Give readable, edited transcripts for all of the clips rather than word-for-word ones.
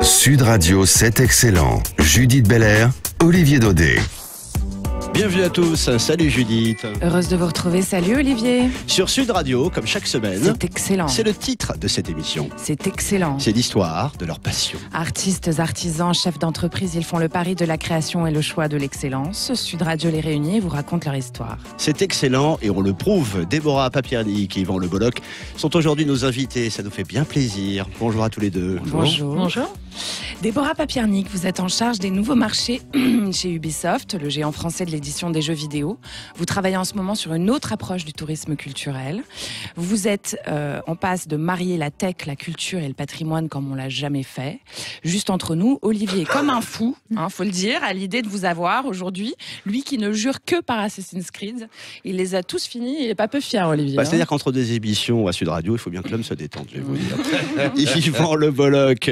Sud Radio, c'est excellent. Judith Belair, Olivier Daudet. Bienvenue à tous, salut Judith. Heureuse de vous retrouver, salut Olivier. Sur Sud Radio, comme chaque semaine, c'est excellent. C'est le titre de cette émission. C'est excellent. C'est l'histoire de leur passion. Artistes, artisans, chefs d'entreprise, ils font le pari de la création et le choix de l'excellence. Sud Radio les réunit et vous raconte leur histoire. C'est excellent et on le prouve. Déborah Papiernik et Yvan Le Bolloc sont aujourd'hui nos invités. Ça nous fait bien plaisir. Bonjour à tous les deux. Bonjour. Bonjour. Déborah Papiernik, vous êtes en charge des nouveaux marchés chez Ubisoft, le géant français de l'édition des jeux vidéo. Vous travaillez en ce moment sur une autre approche du tourisme culturel. Vous êtes en passe de marier la tech, la culture et le patrimoine comme on l'a jamais fait. Juste entre nous, Olivier est comme un fou, faut le dire, à l'idée de vous avoir aujourd'hui. Lui qui ne jure que par Assassin's Creed. Il les a tous finis, il est pas peu fier, Olivier. C'est-à-dire qu'entre deux émissions à Sud Radio, il faut bien que l'homme se détende, je vais vous dire. Yvan Le Bolloc,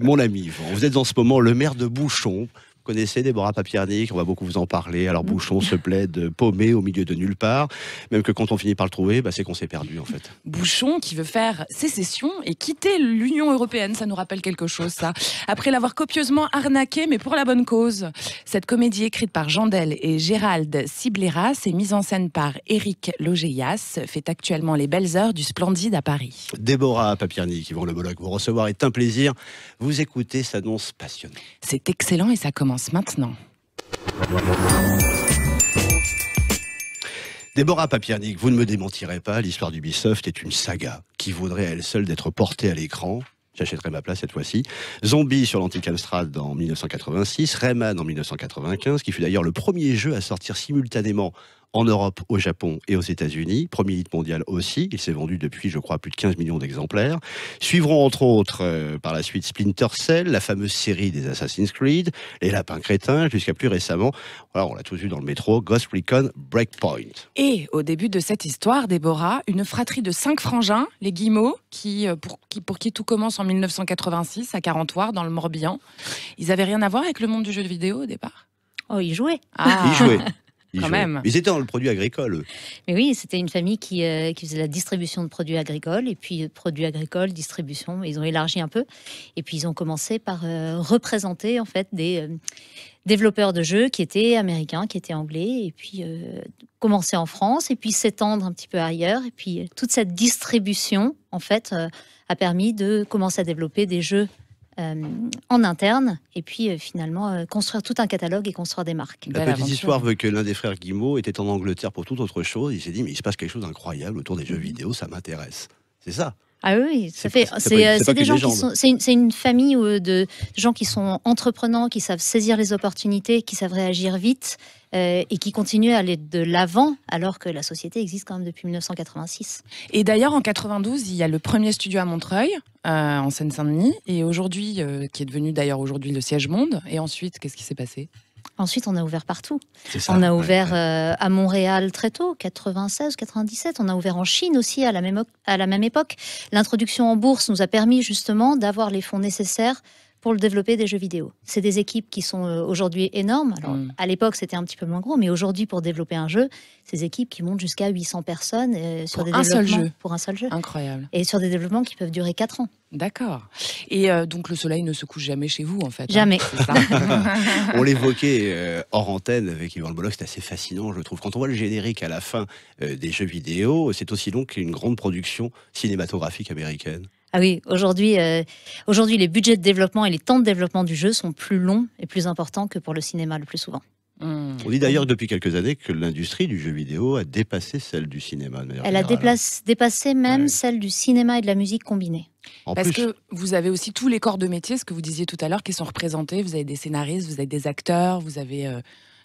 mon ami Yvan, vous êtes en ce moment le maire de Bouchon. Vous connaissez Déborah Papiernik, on va beaucoup vous en parler. Alors Bouchon se plaide paumé au milieu de nulle part. Même que quand on finit par le trouver, c'est qu'on s'est perdu en fait. Bouchon qui veut faire sécession et quitter l'Union Européenne, ça nous rappelle quelque chose ça. Après l'avoir copieusement arnaqué, mais pour la bonne cause. Cette comédie écrite par Jandel et Gérald Cibleras et mise en scène par Éric Logéas fait actuellement les belles heures du Splendide à Paris. Déborah Papiernik, Yvan Le Bolloc, vous recevoir est un plaisir. Vous écoutez s'annonce passionnant. C'est excellent et ça commence maintenant. Déborah Papiernik, vous ne me démentirez pas, l'histoire d'Ubisoft est une saga qui vaudrait à elle seule d'être portée à l'écran. J'achèterai ma place cette fois-ci. Zombie sur l'antique Amstrad en 1986, Rayman en 1995, qui fut d'ailleurs le premier jeu à sortir simultanément en Europe, au Japon et aux États-Unis. Premier hit mondial aussi. Il s'est vendu depuis, je crois, plus de 15 millions d'exemplaires. Suivront entre autres par la suite Splinter Cell, la fameuse série des Assassin's Creed, les Lapins Crétins, jusqu'à plus récemment, voilà, on l'a tous vu dans le métro, Ghost Recon Breakpoint. Et au début de cette histoire, Déborah, une fratrie de 5 frangins, les Guillemot, pour qui tout commence en 1986 à Carentoire, dans le Morbihan. Ils n'avaient rien à voir avec le monde du jeu vidéo au départ? Oh, ils jouaient. Ah. Ils jouaient. Quand même. Ils étaient dans le produit agricole, eux. Mais oui, c'était une famille qui faisait la distribution de produits agricoles, et puis produits agricoles, distribution, ils ont élargi un peu. Et puis ils ont commencé par représenter en fait des développeurs de jeux qui étaient américains, qui étaient anglais, et puis commencer en France, et puis s'étendre un petit peu ailleurs. Et puis toute cette distribution, en fait, a permis de commencer à développer des jeux en interne, et puis finalement construire tout un catalogue et construire des marques. La petite histoire veut que l'un des frères Guillemot était en Angleterre pour toute autre chose. Il s'est dit, mais il se passe quelque chose d'incroyable autour des jeux vidéo, ça m'intéresse. C'est ça. Ah oui, c'est des gens qui sont. C'est une famille de gens qui sont entreprenants, qui savent saisir les opportunités, qui savent réagir vite et qui continuent à aller de l'avant, alors que la société existe quand même depuis 1986. Et d'ailleurs, en 92, il y a le premier studio à Montreuil, en Seine-Saint-Denis, et aujourd'hui, qui est devenu d'ailleurs aujourd'hui le Siège Monde. Et ensuite, qu'est-ce qui s'est passé ? Ensuite, on a ouvert partout. Ça, on a ouvert à Montréal très tôt, 96, 97. On a ouvert en Chine aussi à la même époque. L'introduction en bourse nous a permis justement d'avoir les fonds nécessaires pour le développer des jeux vidéo. C'est des équipes qui sont aujourd'hui énormes. Alors, à l'époque, c'était un petit peu moins gros, mais aujourd'hui, pour développer un jeu, ces équipes qui montent jusqu'à 800 personnes sur des développements pour un seul jeu. Incroyable. Et sur des développements qui peuvent durer 4 ans. D'accord. Et donc le soleil ne se couche jamais chez vous, en fait. Jamais. C'est ça. On l'évoquait hors antenne avec Yvan Le Bolloc, c'est assez fascinant, je trouve. Quand on voit le générique à la fin des jeux vidéo, c'est aussi long qu'une grande production cinématographique américaine. Ah oui, aujourd'hui, les budgets de développement et les temps de développement du jeu sont plus longs et plus importants que pour le cinéma le plus souvent. On dit d'ailleurs depuis quelques années que l'industrie du jeu vidéo a dépassé celle du cinéma. Elle a dépassé même celle du cinéma et de la musique combinée. Parce que vous avez aussi tous les corps de métier, ce que vous disiez tout à l'heure, qui sont représentés. Vous avez des scénaristes, vous avez des acteurs, vous avez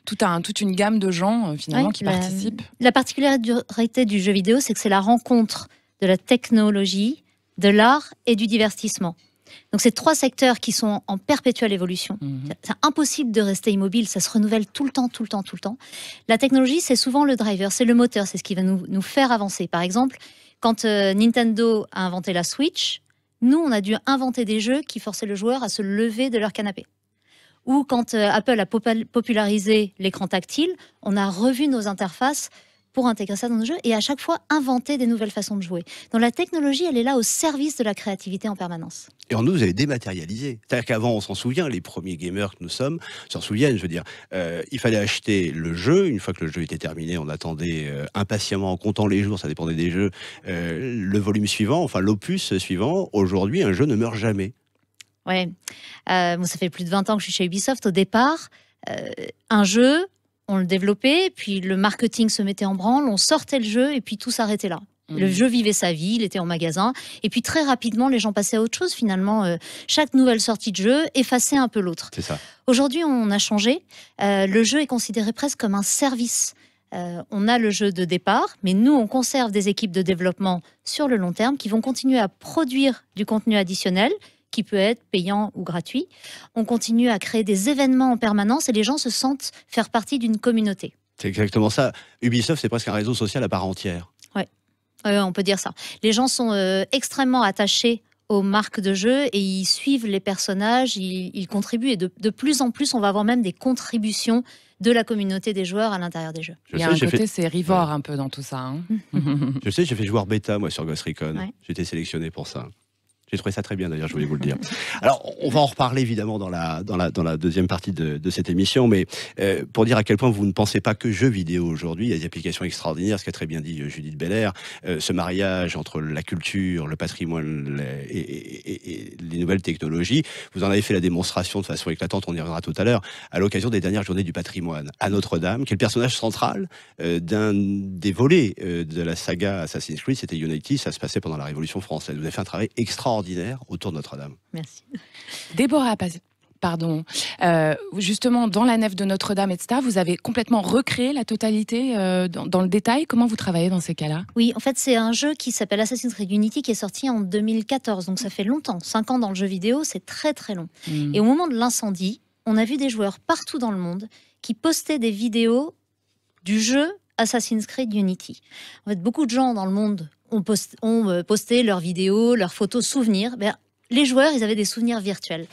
toute une gamme de gens finalement qui participent. La particularité du jeu vidéo, c'est que c'est la rencontre de la technologie, de l'art et du divertissement. Donc c'est 3 secteurs qui sont en perpétuelle évolution. C'est impossible de rester immobile, ça se renouvelle tout le temps. La technologie, c'est souvent le driver, c'est le moteur, c'est ce qui va nous faire avancer. Par exemple, quand Nintendo a inventé la Switch, nous, on a dû inventer des jeux qui forçaient le joueur à se lever de leur canapé. Ou quand Apple a popularisé l'écran tactile, on a revu nos interfaces pour intégrer ça dans nos jeux et à chaque fois inventer des nouvelles façons de jouer. Donc la technologie, elle est là au service de la créativité en permanence. Et en nous, vous avez dématérialisé. C'est-à-dire qu'avant, on s'en souvient, les premiers gamers que nous sommes s'en souviennent, je veux dire. Il fallait acheter le jeu. Une fois que le jeu était terminé, on attendait impatiemment, en comptant les jours, ça dépendait des jeux, le volume suivant, enfin l'opus suivant. Aujourd'hui, un jeu ne meurt jamais. Ouais. Bon, ça fait plus de 20 ans que je suis chez Ubisoft. Au départ, un jeu, on le développait, puis le marketing se mettait en branle, on sortait le jeu et puis tout s'arrêtait là. Le jeu vivait sa vie, il était en magasin, et puis très rapidement, les gens passaient à autre chose. Finalement, chaque nouvelle sortie de jeu effaçait un peu l'autre. C'est ça. Aujourd'hui, on a changé. Le jeu est considéré presque comme un service. On a le jeu de départ, mais nous, on conserve des équipes de développement sur le long terme qui vont continuer à produire du contenu additionnel, qui peut être payant ou gratuit. On continue à créer des événements en permanence et les gens se sentent faire partie d'une communauté. C'est exactement ça. Ubisoft, c'est presque un réseau social à part entière. On peut dire ça. Les gens sont extrêmement attachés aux marques de jeux et ils suivent les personnages, ils contribuent et de plus en plus, on va avoir même des contributions de la communauté des joueurs à l'intérieur des jeux. Il y a un côté, c'est Rivor un peu dans tout ça. Hein. Je sais, j'ai fait joueur bêta, moi, sur Ghost Recon. Ouais. J'ai été sélectionné pour ça. J'ai trouvé ça très bien, d'ailleurs, je voulais vous le dire. Alors, on va en reparler, évidemment, dans la deuxième partie de cette émission, mais pour dire à quel point vous ne pensez pas que jeux vidéo aujourd'hui, il y a des applications extraordinaires, ce qu'a très bien dit Judith Belair, ce mariage entre la culture, le patrimoine et les nouvelles technologies. Vous en avez fait la démonstration de façon éclatante, on y reviendra tout à l'heure, à l'occasion des dernières journées du patrimoine, à Notre-Dame, qui est le personnage central d'un des volets de la saga Assassin's Creed, c'était Unity, ça se passait pendant la Révolution française. Vous avez fait un travail extraordinaire autour de Notre-Dame. Merci. Déborah, pardon. Justement, dans la nef de Notre-Dame, etc., vous avez complètement recréé la totalité dans le détail. Comment vous travaillez dans ces cas-là ? Oui, en fait, c'est un jeu qui s'appelle Assassin's Creed Unity qui est sorti en 2014. Donc ça fait longtemps. 5 ans dans le jeu vidéo, c'est très très long. Et au moment de l'incendie, on a vu des joueurs partout dans le monde qui postaient des vidéos du jeu Assassin's Creed Unity. En fait, beaucoup de gens dans le monde ont posté leurs vidéos, leurs photos, souvenirs. Les joueurs, ils avaient des souvenirs virtuels.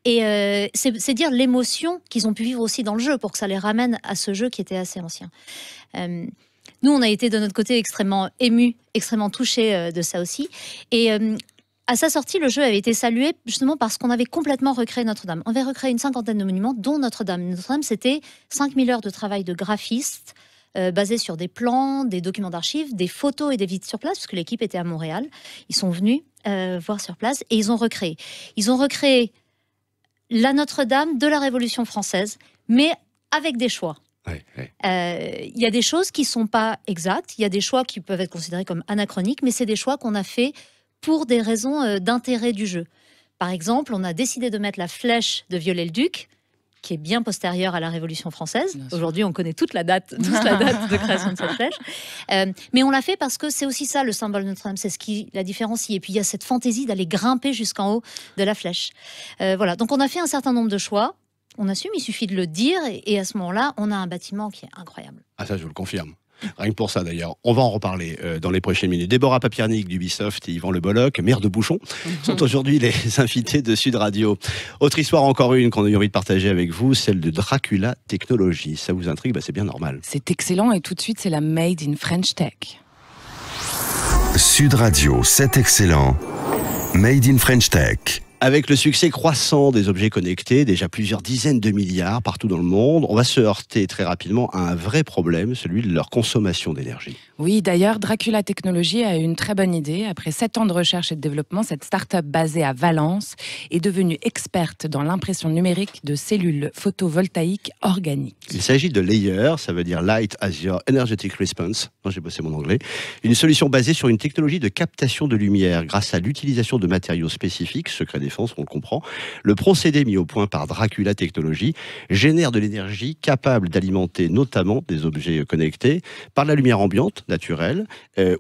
Et c'est dire l'émotion qu'ils ont pu vivre aussi dans le jeu pour que ça les ramène à ce jeu qui était assez ancien. Nous, on a été de notre côté extrêmement émus, extrêmement touchés de ça aussi. Et à sa sortie, le jeu avait été salué justement parce qu'on avait complètement recréé Notre-Dame. On avait recréé une 50aine de monuments, dont Notre-Dame. Notre-Dame, c'était 5000 heures de travail de graphistes, basé sur des plans, des documents d'archives, des photos et des visites sur place, parce que l'équipe était à Montréal. Ils sont venus voir sur place et ils ont recréé. Ils ont recréé la Notre-Dame de la Révolution française, mais avec des choix. Il y a des choses qui ne sont pas exactes, il y a des choix qui peuvent être considérés comme anachroniques, mais c'est des choix qu'on a fait pour des raisons d'intérêt du jeu. Par exemple, on a décidé de mettre la flèche de Viollet-le-Duc, qui est bien postérieure à la Révolution française. Aujourd'hui, on connaît tous la date de création de cette flèche. Mais on l'a fait parce que c'est aussi ça, le symbole de Notre-Dame. C'est ce qui la différencie. Et puis, il y a cette fantaisie d'aller grimper jusqu'en haut de la flèche. Voilà. Donc, on a fait un certain nombre de choix. On assume, il suffit de le dire. Et à ce moment-là, on a un bâtiment qui est incroyable. Ah, ça, je vous le confirme. Rien que pour ça, d'ailleurs. On va en reparler dans les prochaines minutes. Déborah Papiernik d'Ubisoft et Yvan Le Bolloc, maire de Bouchon, sont aujourd'hui les invités de Sud Radio. Autre histoire, encore une qu'on a eu envie de partager avec vous, celle de Dracula Technologies. Ça vous intrigue ? C'est bien normal. C'est excellent et tout de suite, c'est la Made in French Tech. Sud Radio, c'est excellent. Made in French Tech. Avec le succès croissant des objets connectés, déjà plusieurs dizaines de milliards partout dans le monde, on va se heurter très rapidement à un vrai problème, celui de leur consommation d'énergie. Oui, d'ailleurs, Dracula Technologies a eu une très bonne idée. Après 7 ans de recherche et de développement, cette start-up basée à Valence est devenue experte dans l'impression numérique de cellules photovoltaïques organiques. Il s'agit de Layer, ça veut dire Light as Your Energetic Response. Non, j'ai bossé mon anglais. Une solution basée sur une technologie de captation de lumière grâce à l'utilisation de matériaux spécifiques, secret défense, on le comprend. Le procédé mis au point par Dracula Technologies génère de l'énergie capable d'alimenter notamment des objets connectés par la lumière ambiante, naturelle,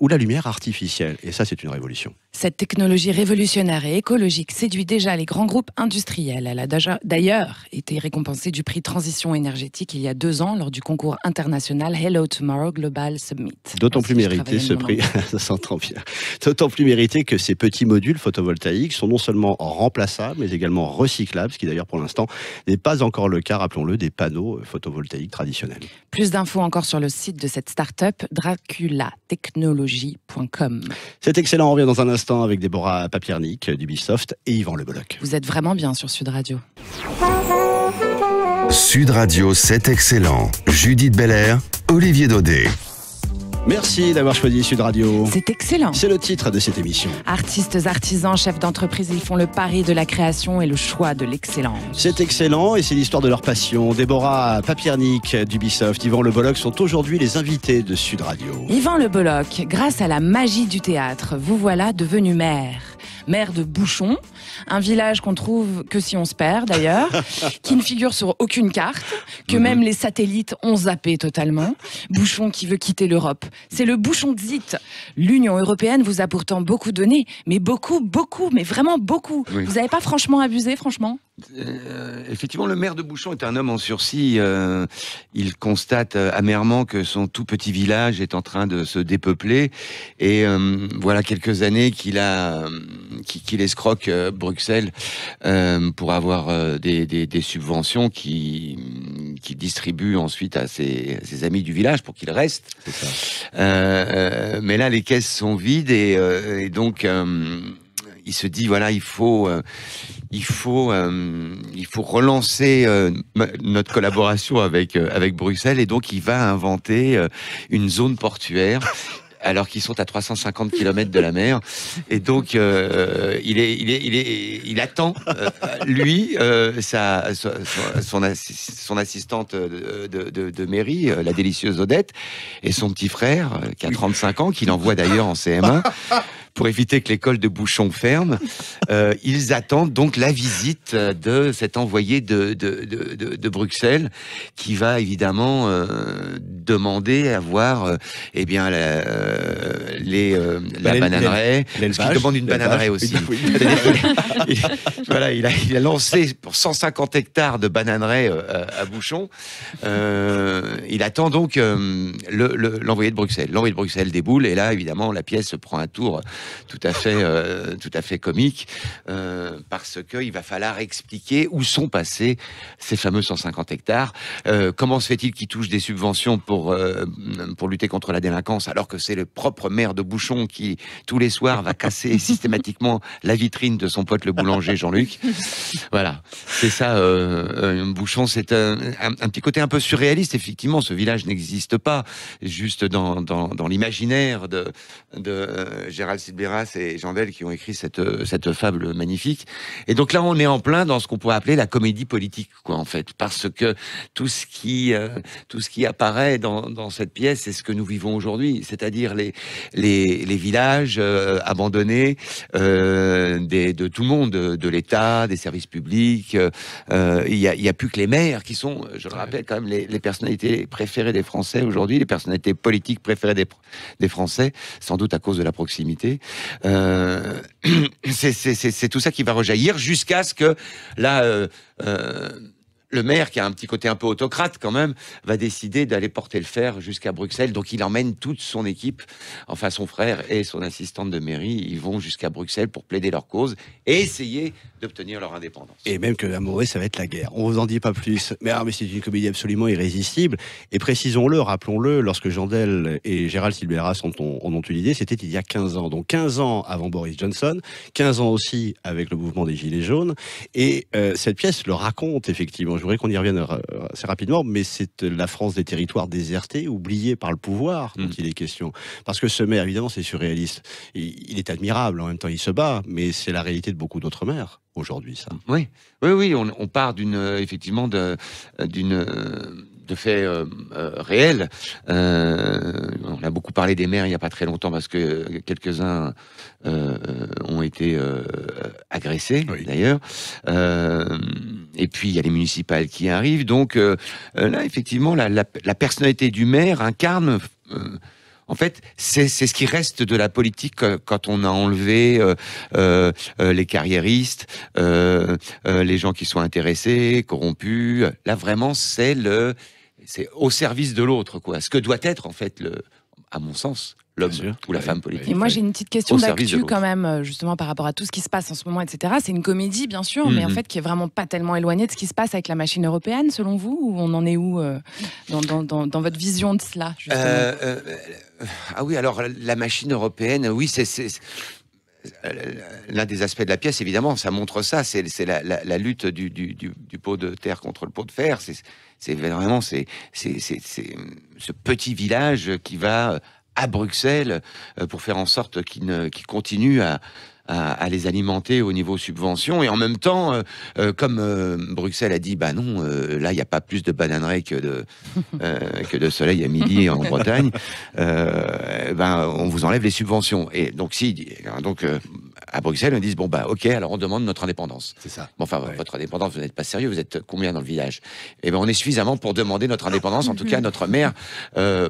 ou la lumière artificielle. Et ça, c'est une révolution. Cette technologie révolutionnaire et écologique séduit déjà les grands groupes industriels. Elle a d'ailleurs été récompensée du prix Transition énergétique il y a 2 ans lors du concours international Hello Tomorrow Global Summit. D'autant plus mérité ce prix, ça s'entend bien. D'autant plus mérité que ces petits modules photovoltaïques sont non seulement remplaçables, mais également recyclables, ce qui d'ailleurs pour l'instant n'est pas encore le cas, rappelons-le, des panneaux photovoltaïques traditionnels. Plus d'infos encore sur le site de cette start-up, draculatechnologie.com. C'est excellent, on revient dans un instant avec Déborah Papiernik d'Ubisoft et Yvan Le Bolloc. Vous êtes vraiment bien sur Sud Radio. Sud Radio, c'est excellent. Judith Belair, Olivier Daudet. Merci d'avoir choisi Sud Radio. C'est excellent. C'est le titre de cette émission. Artistes, artisans, chefs d'entreprise, ils font le pari de la création et le choix de l'excellence. C'est excellent et c'est l'histoire de leur passion. Déborah Papiernik d'Ubisoft, Yvan Le Bolloc sont aujourd'hui les invités de Sud Radio. Yvan Le Bolloc, grâce à la magie du théâtre, vous voilà devenu maire. Maire de Bouchon, un village qu'on trouve que si on se perd d'ailleurs, qui ne figure sur aucune carte, que même les satellites ont zappé totalement. Bouchon qui veut quitter l'Europe. C'est le Bouchonxit. L'Union européenne vous a pourtant beaucoup donné, mais beaucoup, mais vraiment beaucoup. Oui. Vous n'avez pas franchement abusé, franchement ? Effectivement, le maire de Bouchon est un homme en sursis. Il constate amèrement que son tout petit village est en train de se dépeupler. Et voilà quelques années qu'il escroque Bruxelles pour avoir des subventions qu'il distribue ensuite à ses amis du village pour qu'il reste. C'est ça. Mais là, les caisses sont vides et donc... il se dit voilà, il faut relancer notre collaboration avec Bruxelles et donc il va inventer une zone portuaire. Alors qu'ils sont à 350 km de la mer, et donc il attend lui son assistante de mairie, la délicieuse Odette, et son petit frère qui a 35 ans, qu'il envoie d'ailleurs en CM1. Pour éviter que l'école de Bouchon ferme, ils attendent donc la visite de cet envoyé de Bruxelles, qui va évidemment demander à voir la bananeraie, parce qu'il demande une bananeraie aussi. Voilà, il a lancé pour 150 hectares de bananeraie à Bouchon. Il attend donc l'envoyé de Bruxelles. L'envoyé de Bruxelles déboule, et là, évidemment, la pièce prend un tour tout à fait comique, parce qu'il va falloir expliquer où sont passés ces fameux 150 hectares. Comment se fait-il qu'il touche des subventions pour lutter contre la délinquance, alors que c'est le propre maire de Bouchon qui, tous les soirs, va casser systématiquement la vitrine de son pote le boulanger Jean-Luc. Voilà, c'est ça. Bouchon, c'est un petit côté un peu surréaliste. Effectivement, ce village n'existe pas, juste dans l'imaginaire de Gérald Silberas et Jean Bel, qui ont écrit cette fable magnifique. Et donc là, on est en plein dans ce qu'on pourrait appeler la comédie politique, quoi, en fait, parce que tout ce qui apparaît dans cette pièce, c'est ce que nous vivons aujourd'hui, c'est-à-dire les villages abandonnés de tout le monde, de l'État, des services publics. Il y a plus que les maires qui sont, je le rappelle, quand même les personnalités préférées des Français aujourd'hui, les personnalités politiques préférées des Français, sans doute à cause de la proximité. C'est tout ça qui va rejaillir jusqu'à ce que là, le maire, qui a un petit côté un peu autocrate quand même, va décider d'aller porter le fer jusqu'à Bruxelles. Donc il emmène toute son équipe, enfin son frère et son assistante de mairie, ils vont jusqu'à Bruxelles pour plaider leur cause et essayer d'obtenir leur indépendance. Et même que l'amoureux, ça va être la guerre. On vous en dit pas plus. Mais c'est une comédie absolument irrésistible. Et précisons-le, rappelons-le, lorsque Jandel et Gérald Silberas en ont eu l'idée, c'était il y a 15 ans. Donc 15 ans avant Boris Johnson, 15 ans aussi avec le mouvement des Gilets jaunes. Et cette pièce le raconte, effectivement. Je voudrais qu'on y revienne assez rapidement, mais c'est la France des territoires désertés, oubliés par le pouvoir dont il est question. Parce que ce maire, évidemment, c'est surréaliste. Il est admirable, en même temps il se bat, mais c'est la réalité de beaucoup d'autres maires aujourd'hui, ça. Oui, on part effectivement de faits réels. On a beaucoup parlé des maires il n'y a pas très longtemps parce que quelques-uns ont été agressés, d'ailleurs. Et puis il y a les municipales qui arrivent. Donc là, effectivement, la personnalité du maire incarne En fait, c'est ce qui reste de la politique quand on a enlevé les carriéristes, les gens qui sont intéressés, corrompus. Là, vraiment, c'est au service de l'autre, quoi. Ce que doit être, en fait, à mon sens, l'homme ou la femme politique. Et moi, j'ai une petite question service de d'actu l'autre. quand même, justement, par rapport à tout ce qui se passe en ce moment, etc. C'est une comédie, bien sûr, mais en fait, qui est vraiment pas tellement éloignée de ce qui se passe avec la machine européenne, selon vous, ou on en est où dans votre vision de cela, justement Ah oui, alors la machine européenne, oui, c'est l'un des aspects de la pièce, évidemment, ça montre ça. C'est la lutte du pot de terre contre le pot de fer. C'est vraiment ce petit village qui va à Bruxelles pour faire en sorte qu'il continue à les alimenter au niveau subvention. Et en même temps, comme Bruxelles a dit, bah non, là, il n'y a pas plus de bananeraies que de soleil à midi en Bretagne, on vous enlève les subventions. Et donc, à Bruxelles, on dit, bon, bah, ok, alors on demande notre indépendance. C'est ça. Bon, enfin, votre indépendance, vous n'êtes pas sérieux, vous êtes combien dans le village? Et ben, on est suffisamment pour demander notre indépendance. En tout cas, notre maire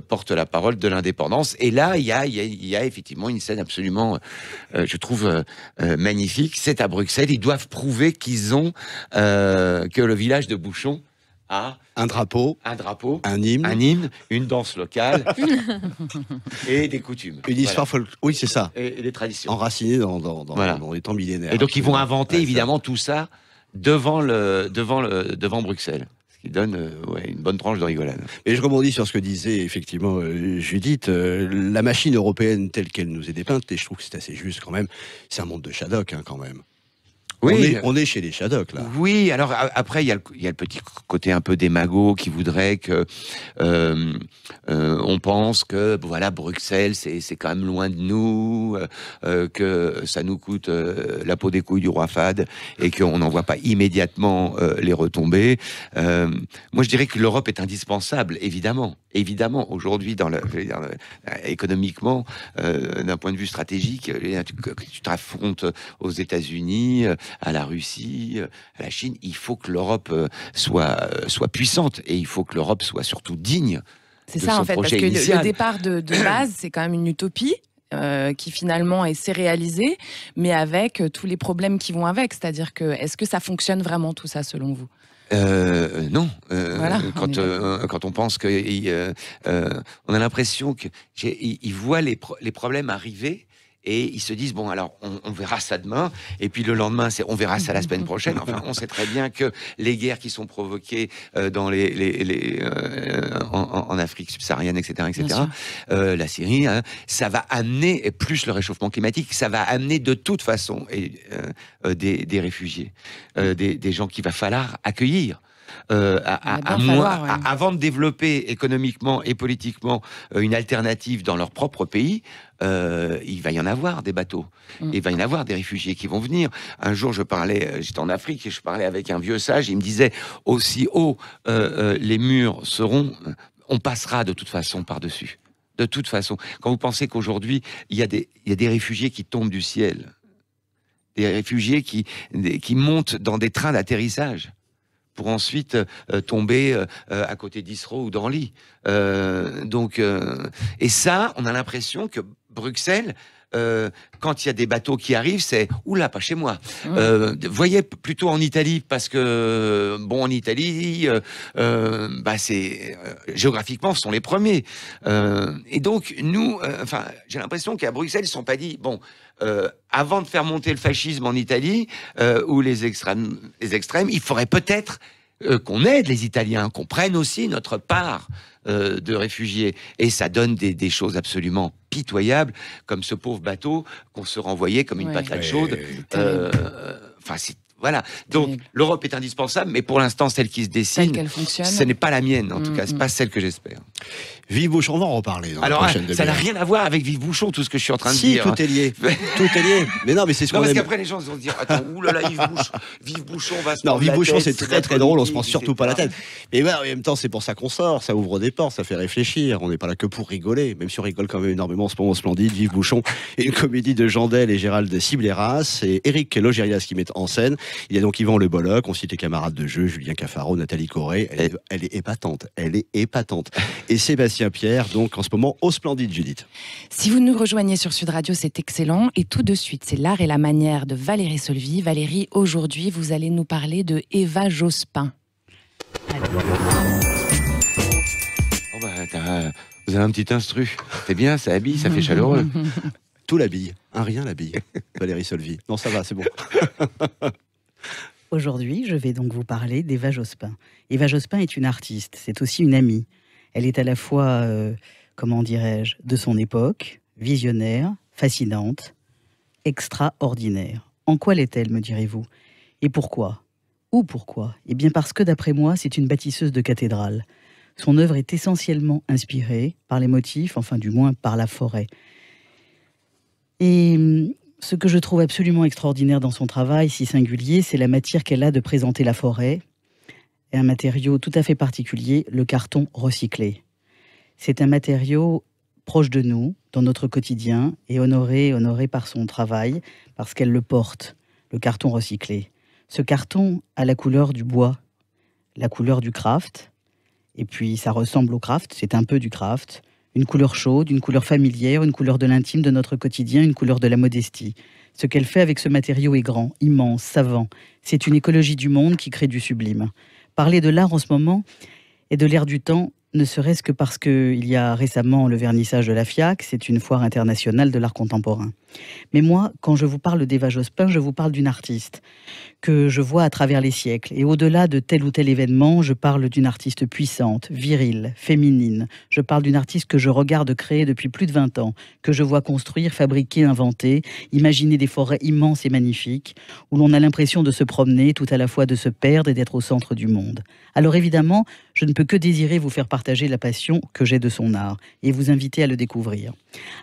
porte la parole de l'indépendance. Et là, il y a effectivement une scène absolument, je trouve, magnifique. C'est à Bruxelles. Ils doivent prouver qu'ils ont que le village de Bouchon a un drapeau, un hymne, une danse locale et des coutumes. Une histoire oui, c'est ça. Et des traditions. Enracinées dans les temps millénaires. Et donc, ils vont inventer évidemment tout ça devant Bruxelles. Ce qui donne une bonne tranche de rigolade. Et je rebondis sur ce que disait effectivement Judith. La machine européenne telle qu'elle nous est dépeinte, et je trouve que c'est assez juste quand même, c'est un monde de Shadok quand même. Oui, on est chez les Shadok là. Oui, alors après il y a le petit côté un peu démago qui voudrait que on pense que voilà, Bruxelles c'est quand même loin de nous, que ça nous coûte la peau des couilles du roi Fad et qu'on n'en voit pas immédiatement les retombées. Moi je dirais que l'Europe est indispensable, évidemment aujourd'hui économiquement, d'un point de vue stratégique, tu t'affrontes aux États-Unis, à la Russie, à la Chine. Il faut que l'Europe soit puissante et il faut que l'Europe soit surtout digne. C'est ça en fait, parce que le départ de base, c'est quand même une utopie. Qui finalement s'est réalisée, mais avec tous les problèmes qui vont avec. C'est-à-dire que, est-ce que ça fonctionne vraiment tout ça selon vous? Non. Voilà, quand on pense que on a l'impression qu'ils voient les problèmes arriver. Et ils se disent, bon, alors, on verra ça demain. Et puis le lendemain, on verra ça la semaine prochaine. Enfin, on sait très bien que les guerres qui sont provoquées dans en Afrique subsaharienne, etc., la Syrie, hein, ça va amener, et plus le réchauffement climatique, ça va amener de toute façon des réfugiés, des gens qu'il va falloir accueillir. Avant de développer économiquement et politiquement une alternative dans leur propre pays, il va y en avoir des bateaux, il va y en avoir des réfugiés qui vont venir. Un jour, j'étais en Afrique et je parlais avec un vieux sage, il me disait, aussi haut les murs seront, on passera de toute façon par-dessus. De toute façon, quand vous pensez qu'aujourd'hui, il y a des réfugiés qui tombent du ciel, des réfugiés qui montent dans des trains d'atterrissage, pour ensuite tomber à côté d'Israël ou d'Orly. Et ça, on a l'impression que Bruxelles, quand il y a des bateaux qui arrivent, c'est « Oula, pas chez moi ». Voyez plutôt en Italie, parce que, bon, en Italie, géographiquement, ce sont les premiers. Et donc, nous, j'ai l'impression qu'à Bruxelles, ils ne se sont pas dit « Bon, avant de faire monter le fascisme en Italie, ou les extrêmes, il faudrait peut-être qu'on aide les Italiens, qu'on prenne aussi notre part de réfugiés. » Et ça donne des choses absolument pitoyables, comme ce pauvre bateau qu'on se renvoyait comme une patate chaude. Voilà. Donc, l'Europe est indispensable, mais pour l'instant, celle qui se dessine, ce n'est pas la mienne, en tout cas. C'est pas celle que j'espère. Vive Bouchon, on va en reparler dans la prochaine demi-heure. Ça n'a rien à voir avec Vive Bouchon, tout ce que je suis en train de dire. Si, tout est lié. Tout est lié. Mais non, mais c'est ce qu'on aime. Parce qu'après, les gens vont se dire, attends, oulala, Vive Bouchon va se Non, Vive Bouchon, c'est très très drôle, on se prend etc. surtout pas la tête. Mais en même temps, c'est pour ça qu'on sort, ça ouvre des portes, ça fait réfléchir. On n'est pas là que pour rigoler, même si on rigole quand même énormément en ce moment splendide. Vive Bouchon, une comédie de Jandel et Gérald Cibleras. C'est Éric Logérias qui met en scène. Il y a donc Yvan Le Bolloc, on cite les camarades de jeu, Julien Cafaro, Nathalie Corré. Elle est épatante. Elle est épatante. Et Sébastien Pierre, donc en ce moment au Splendide, Judith. Si vous nous rejoignez sur Sud Radio, c'est excellent. Et tout de suite, c'est l'art et la manière de Valérie Solvy. Valérie, aujourd'hui, vous allez nous parler de Eva Jospin. Oh vous avez un petit instru. C'est bien, ça habille, ça fait chaleureux. Tout l'habille, un rien l'habille, Valérie Solvy. Non, ça va, c'est bon. Aujourd'hui, je vais donc vous parler d'Eva Jospin. Eva Jospin est une artiste, c'est aussi une amie. Elle est à la fois, comment dirais-je, de son époque, visionnaire, fascinante, extraordinaire. En quoi l'est-elle, me direz-vous? Et pourquoi? Ou pourquoi? Eh bien parce que, d'après moi, c'est une bâtisseuse de cathédrales. Son œuvre est essentiellement inspirée par les motifs, enfin du moins par la forêt. Et ce que je trouve absolument extraordinaire dans son travail, si singulier, c'est la matière qu'elle a de présenter la forêt, et un matériau tout à fait particulier, le carton recyclé. C'est un matériau proche de nous, dans notre quotidien, et honoré par son travail, parce qu'elle le porte, le carton recyclé. Ce carton a la couleur du bois, la couleur du craft, et puis ça ressemble au craft, c'est un peu du craft, une couleur chaude, une couleur familière, une couleur de l'intime de notre quotidien, une couleur de la modestie. Ce qu'elle fait avec ce matériau est grand, immense, savant. C'est une écologie du monde qui crée du sublime. Parler de l'art en ce moment et de l'ère du temps, ne serait-ce que parce qu'il y a récemment le vernissage de la FIAC, c'est une foire internationale de l'art contemporain. Mais moi, quand je vous parle d'Eva Jospin, je vous parle d'une artiste que je vois à travers les siècles. Et au-delà de tel ou tel événement, je parle d'une artiste puissante, virile, féminine. Je parle d'une artiste que je regarde créer depuis plus de 20 ans, que je vois construire, fabriquer, inventer, imaginer des forêts immenses et magnifiques, où l'on a l'impression de se promener, tout à la fois de se perdre et d'être au centre du monde. Alors évidemment, je ne peux que désirer vous faire partager la passion que j'ai de son art et vous inviter à le découvrir.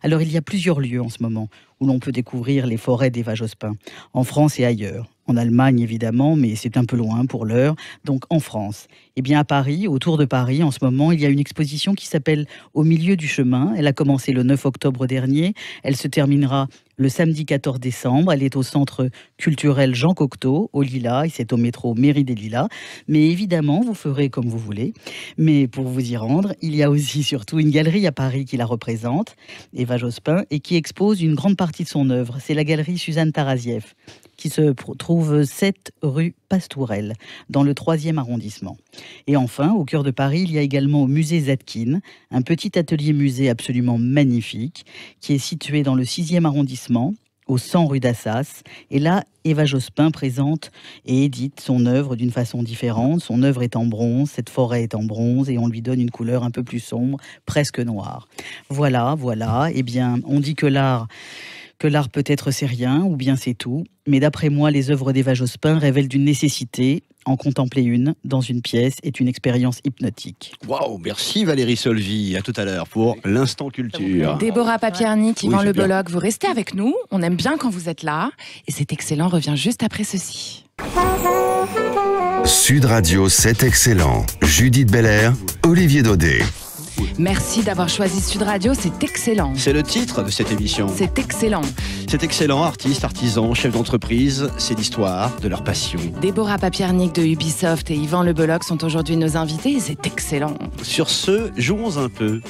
Alors il y a plusieurs lieux en ce moment où l'on peut découvrir les forêts d'Eva Jospin, en France et ailleurs. En Allemagne, évidemment, mais c'est un peu loin pour l'heure, donc en France. Eh bien, à Paris, autour de Paris, en ce moment, il y a une exposition qui s'appelle « Au milieu du chemin ». Elle a commencé le 9 octobre dernier. Elle se terminera le samedi 14 décembre. Elle est au centre culturel Jean Cocteau, au Lilas, et c'est au métro Mairie des Lilas. Mais évidemment, vous ferez comme vous voulez. Mais pour vous y rendre, il y a aussi surtout une galerie à Paris qui la représente, Eva Jospin, et qui expose une grande partie de son œuvre. C'est la galerie Suzanne Tarasieff, qui se trouve 7 rue Pastourelle, dans le 3e arrondissement. Et enfin, au cœur de Paris, il y a également au musée Zadkine, un petit atelier-musée absolument magnifique, qui est situé dans le 6e arrondissement, au 100 rue d'Assas. Et là, Eva Jospin présente et édite son œuvre d'une façon différente. Son œuvre est en bronze, cette forêt est en bronze, et on lui donne une couleur un peu plus sombre, presque noire. Voilà. Eh bien, on dit que l'art peut-être c'est rien, ou bien c'est tout. Mais d'après moi, les œuvres d'Eva Jospin révèlent d'une nécessité. En contempler une dans une pièce est une expérience hypnotique. Waouh, merci Valérie Solvy. À tout à l'heure pour l'Instant Culture. Déborah Papiernik, Yvan Oui, Le c'est bien. Bolloc, vous restez avec nous. On aime bien quand vous êtes là. Et c'est excellent, revient juste après ceci. Sud Radio, c'est excellent. Judith Belair, Olivier Daudet. Merci d'avoir choisi Sud Radio, c'est excellent. C'est le titre de cette émission. C'est excellent. C'est excellent, artistes, artisans, chefs d'entreprise, c'est l'histoire de leur passion. Déborah Papiernik de Ubisoft et Yvan Le Bolloc sont aujourd'hui nos invités et c'est excellent. Sur ce, jouons un peu.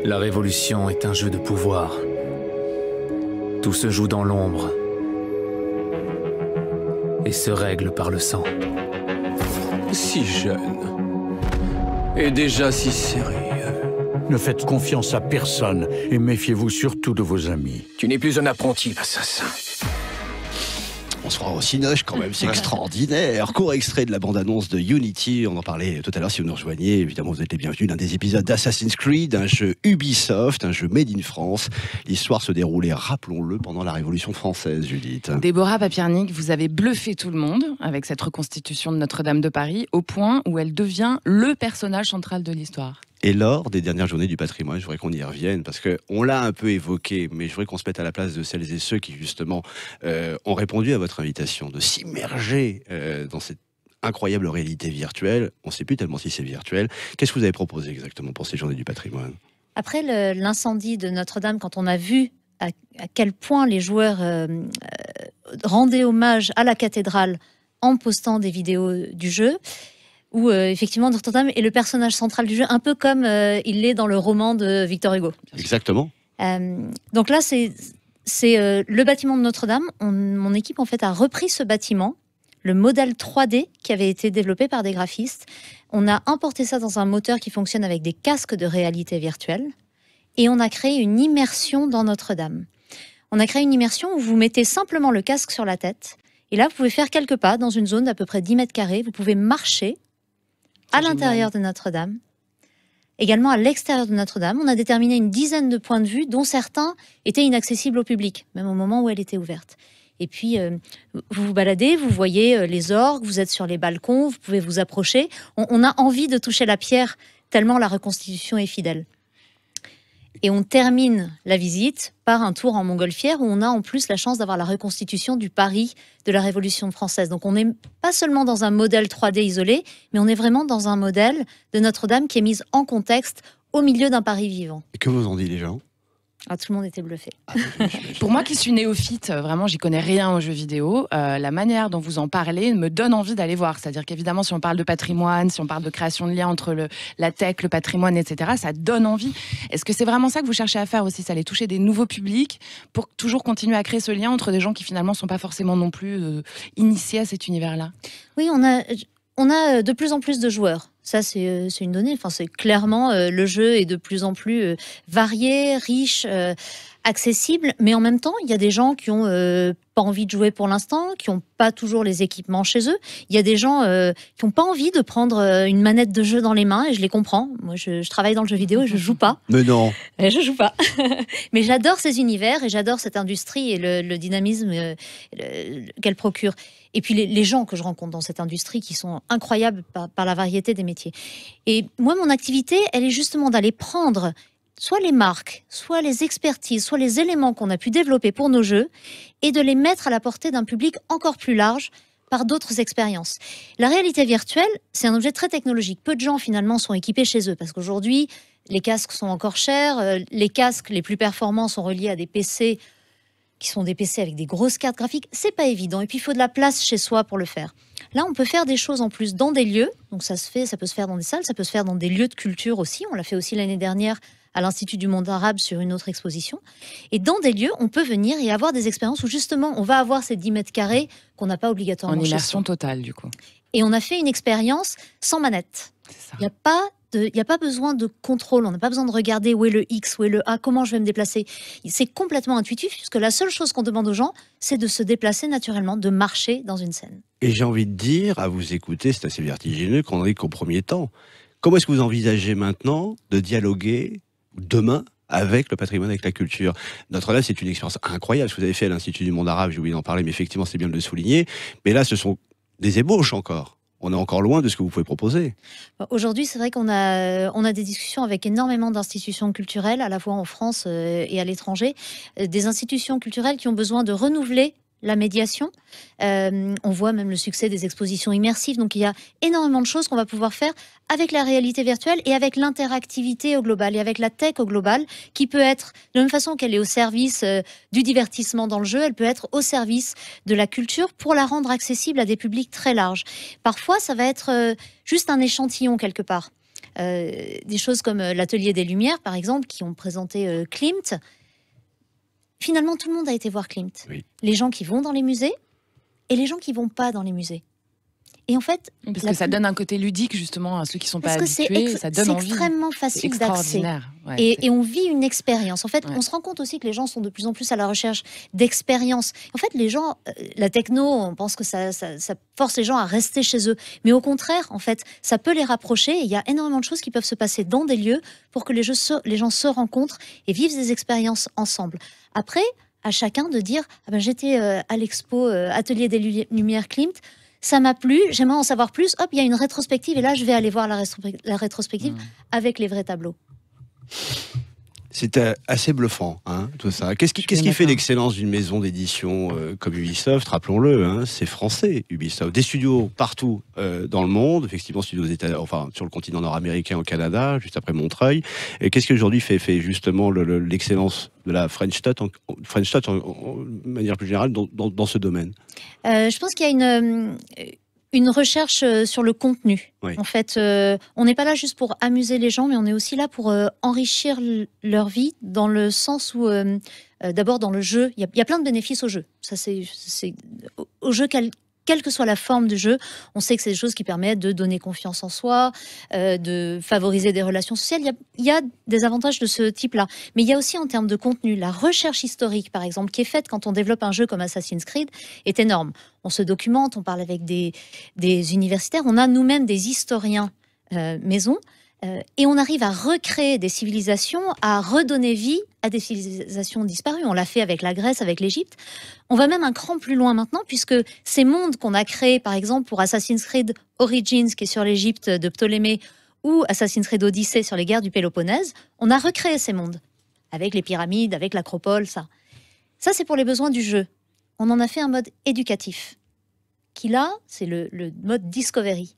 La révolution est un jeu de pouvoir. Tout se joue dans l'ombre et se règle par le sang. Si jeune et déjà si sérieux. Ne faites confiance à personne et méfiez-vous surtout de vos amis. Tu n'es plus un apprenti, l'assassin. On se fera au Cinoche quand même, c'est extraordinaire. Court extrait de la bande-annonce de Unity, on en parlait tout à l'heure si vous nous rejoignez. Évidemment, vous êtes les bienvenus d'un des épisodes d'Assassin's Creed, un jeu Ubisoft, un jeu made in France. L'histoire se déroulait, rappelons-le, pendant la Révolution française, Judith. Déborah Papiernik, vous avez bluffé tout le monde avec cette reconstitution de Notre-Dame de Paris, au point où elle devient le personnage central de l'histoire. Et lors des dernières journées du patrimoine, je voudrais qu'on y revienne, parce qu'on l'a un peu évoqué, mais je voudrais qu'on se mette à la place de celles et ceux qui, justement, ont répondu à votre invitation de s'immerger dans cette incroyable réalité virtuelle. On ne sait plus tellement si c'est virtuel. Qu'est-ce que vous avez proposé exactement pour ces journées du patrimoine? Après l'incendie de Notre-Dame, quand on a vu à quel point les joueurs rendaient hommage à la cathédrale en postant des vidéos du jeu, où effectivement Notre-Dame est le personnage central du jeu, un peu comme il l'est dans le roman de Victor Hugo. Exactement. Donc là, c'est le bâtiment de Notre-Dame. Mon équipe en fait a repris ce bâtiment, le modèle 3D qui avait été développé par des graphistes. On a importé ça dans un moteur qui fonctionne avec des casques de réalité virtuelle et on a créé une immersion dans Notre-Dame. On a créé une immersion où vous mettez simplement le casque sur la tête et là, vous pouvez faire quelques pas dans une zone d'à peu près 10 mètres carrés. Vous pouvez marcher à l'intérieur de Notre-Dame. Également à l'extérieur de Notre-Dame, on a déterminé une dizaine de points de vue dont certains étaient inaccessibles au public, même au moment où elle était ouverte. Et puis, vous vous baladez, vous voyez les orgues, vous êtes sur les balcons, vous pouvez vous approcher. On a envie de toucher la pierre tellement la reconstitution est fidèle. Et on termine la visite par un tour en montgolfière où on a en plus la chance d'avoir la reconstitution du Paris de la Révolution française. Donc on n'est pas seulement dans un modèle 3D isolé, mais on est vraiment dans un modèle de Notre-Dame qui est mise en contexte au milieu d'un Paris vivant. Et que vous en dit les gens? Ah, tout le monde était bluffé. Pour moi qui suis néophyte, vraiment, j'y connais rien aux jeux vidéo, la manière dont vous en parlez me donne envie d'aller voir. C'est-à-dire qu'évidemment, si on parle de patrimoine, si on parle de création de liens entre la tech, le patrimoine, etc., ça donne envie. Est-ce que c'est vraiment ça que vous cherchez à faire aussi, ça aller toucher des nouveaux publics pour toujours continuer à créer ce lien entre des gens qui finalement ne sont pas forcément non plus initiés à cet univers-là? Oui, on a de plus en plus de joueurs. Ça, c'est une donnée. Enfin, c'est clairement, le jeu est de plus en plus varié, riche, accessible. Mais en même temps, il y a des gens qui ont pas envie de jouer pour l'instant, qui n'ont pas toujours les équipements chez eux. Il y a des gens qui n'ont pas envie de prendre une manette de jeu dans les mains, et je les comprends. Moi, je travaille dans le jeu vidéo et je joue pas. Mais non. Je joue pas. Mais j'adore ces univers et j'adore cette industrie et le dynamisme qu'elle procure. Et puis les gens que je rencontre dans cette industrie qui sont incroyables par la variété des métiers. Et moi, mon activité, elle est justement d'aller prendre soit les marques, soit les expertises, soit les éléments qu'on a pu développer pour nos jeux et de les mettre à la portée d'un public encore plus large par d'autres expériences. La réalité virtuelle, c'est un objet très technologique. Peu de gens, finalement, sont équipés chez eux parce qu'aujourd'hui, les casques sont encore chers. Les casques les plus performants sont reliés à des PC qui sont des PC avec des grosses cartes graphiques, c'est pas évident. Et puis, il faut de la place chez soi pour le faire. Là, on peut faire des choses en plus dans des lieux. Donc, ça peut se faire dans des salles, ça peut se faire dans des lieux de culture aussi. On l'a fait aussi l'année dernière à l'Institut du monde arabe sur une autre exposition. Et dans des lieux, on peut venir et avoir des expériences où, justement, on va avoir ces 10 mètres carrés qu'on n'a pas obligatoirement en chez immersion soi. totale, du coup. Et on a fait une expérience sans manette. Il n'y a pas besoin de contrôle, on n'a pas besoin de regarder où est le X, où est le A, comment je vais me déplacer. C'est complètement intuitif, puisque la seule chose qu'on demande aux gens, c'est de se déplacer naturellement, de marcher dans une scène. Et j'ai envie de dire, à vous écouter, c'est assez vertigineux qu'on n'est qu'au premier temps. Comment est-ce que vous envisagez maintenant de dialoguer demain avec le patrimoine, avec la culture? Notre-Dame, c'est une expérience incroyable, ce que vous avez fait à l'Institut du monde arabe, j'ai oublié d'en parler, mais effectivement, c'est bien de le souligner. Mais là, ce sont des ébauches encore. On est encore loin de ce que vous pouvez proposer. Aujourd'hui, c'est vrai qu'on a des discussions avec énormément d'institutions culturelles, à la fois en France et à l'étranger. Des institutions culturelles qui ont besoin de renouveler la médiation. On voit même le succès des expositions immersives. Donc, il y a énormément de choses qu'on va pouvoir faire avec la réalité virtuelle et avec l'interactivité au global et avec la tech au global, qui peut être, de la même façon qu'elle est au service du divertissement dans le jeu, elle peut être au service de la culture pour la rendre accessible à des publics très larges. Parfois, ça va être juste un échantillon quelque part. Des choses comme l'Atelier des Lumières, par exemple, qui ont présenté Klimt. Finalement, tout le monde a été voir Klimt. Oui. Les gens qui vont dans les musées et les gens qui vont pas dans les musées. Et en fait, parce que ça donne un côté ludique justement à ceux qui sont pas habitués. Ça donne c'est envie. extrêmement facile d'accès. Ouais, et on vit une expérience. En fait, on se rend compte aussi que les gens sont de plus en plus à la recherche d'expériences. En fait, les gens, la techno, on pense que ça force les gens à rester chez eux. Mais au contraire, en fait, ça peut les rapprocher. Il y a énormément de choses qui peuvent se passer dans des lieux pour que les gens se rencontrent et vivent des expériences ensemble. Après, à chacun de dire j'étais à l'expo Atelier des Lumières Klimt. Ça m'a plu, j'aimerais en savoir plus. Hop, il y a une rétrospective et là, je vais aller voir la rétrospective avec les vrais tableaux. C'est assez bluffant, hein, tout ça. Qu'est-ce qui fait l'excellence d'une maison d'édition comme Ubisoft? Rappelons-le, hein, c'est français, Ubisoft. Des studios partout dans le monde, effectivement, studios sur le continent nord-américain, au Canada, juste après Montreuil. Et qu'est-ce qui aujourd'hui fait justement l'excellence de la French Touch en manière plus générale dans ce domaine? Je pense qu'il y a une recherche sur le contenu. Oui. En fait, on n'est pas là juste pour amuser les gens, mais on est aussi là pour enrichir leur vie, dans le sens où, d'abord dans le jeu, il y a plein de bénéfices au jeu. Ça, c'est au jeu, quelle que soit la forme du jeu, on sait que c'est des choses qui permettent de donner confiance en soi, de favoriser des relations sociales. Il y a des avantages de ce type-là. Mais il y a aussi en termes de contenu, la recherche historique, par exemple, qui est faite quand on développe un jeu comme Assassin's Creed, est énorme. On se documente, on parle avec des universitaires, on a nous-mêmes des historiens maison, et on arrive à recréer des civilisations, à redonner vie à des civilisations disparues. On l'a fait avec la Grèce, avec l'Égypte. On va même un cran plus loin maintenant, puisque ces mondes qu'on a créés, par exemple, pour Assassin's Creed Origins, qui est sur l'Égypte de Ptolémée, ou Assassin's Creed Odyssey sur les guerres du Péloponnèse, on a recréé ces mondes, avec les pyramides, avec l'acropole, ça. Ça, c'est pour les besoins du jeu. On en a fait un mode éducatif, qui là, c'est le mode Discovery,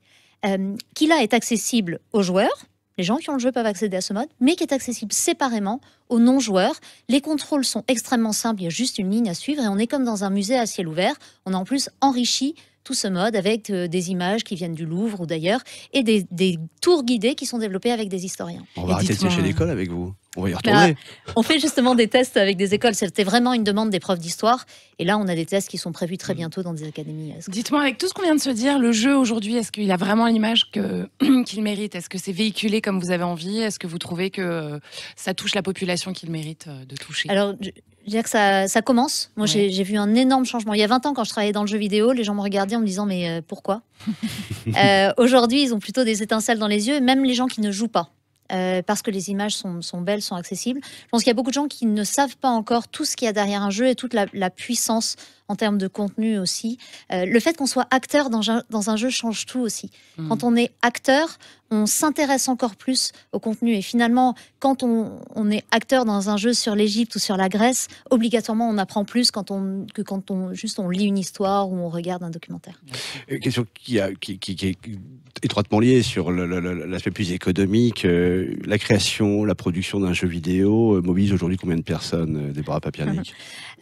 qui là est accessible aux joueurs. Les gens qui ont le jeu peuvent accéder à ce mode, mais qui est accessible séparément aux non-joueurs. Les contrôles sont extrêmement simples, il y a juste une ligne à suivre et on est comme dans un musée à ciel ouvert. On a en plus enrichi tout ce mode avec des images qui viennent du Louvre ou d'ailleurs et des tours guidés qui sont développés avec des historiens. On va arrêter de sécher l'école avec vous. On va y retourner. On fait justement des tests avec des écoles. C'était vraiment une demande des profs d'histoire. Et là, on a des tests qui sont prévus très bientôt dans des académies. Dites-moi, avec tout ce qu'on vient de se dire, le jeu aujourd'hui, est-ce qu'il a vraiment l'image qu'il mérite? Est-ce que c'est véhiculé comme vous avez envie? Est-ce que vous trouvez que ça touche la population qu'il mérite de toucher? Alors, je dirais que ça commence. Moi, j'ai vu un énorme changement. Il y a 20 ans, quand je travaillais dans le jeu vidéo, les gens me regardaient en me disant « mais pourquoi ?» Aujourd'hui, ils ont plutôt des étincelles dans les yeux, même les gens qui ne jouent pas. Parce que les images sont belles, sont accessibles. Je pense qu'il y a beaucoup de gens qui ne savent pas encore tout ce qu'il y a derrière un jeu et toute la puissance en termes de contenu aussi. Le fait qu'on soit acteur dans un jeu change tout aussi. Quand on est acteur, on s'intéresse encore plus au contenu. Et finalement, quand on est acteur dans un jeu sur l'Égypte ou sur la Grèce, obligatoirement, on apprend plus que quand on lit une histoire ou on regarde un documentaire. Question qui est étroitement liée sur l'aspect plus économique. La création, la production d'un jeu vidéo mobilise aujourd'hui combien de personnes, Déborah Papiernik?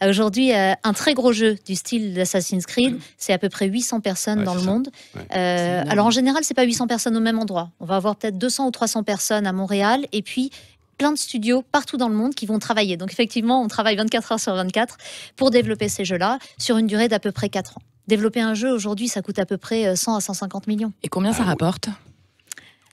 Aujourd'hui, un très gros jeu du style d'Assassin's Creed, c'est à peu près 800 personnes dans le monde. Alors en général, c'est pas 800 personnes au même endroit. On va avoir peut-être 200 ou 300 personnes à Montréal et puis plein de studios partout dans le monde qui vont travailler. Donc effectivement, on travaille 24 heures sur 24 pour développer ces jeux-là sur une durée d'à peu près 4 ans. Développer un jeu aujourd'hui, ça coûte à peu près 100 à 150 millions. Et combien ça rapporte ?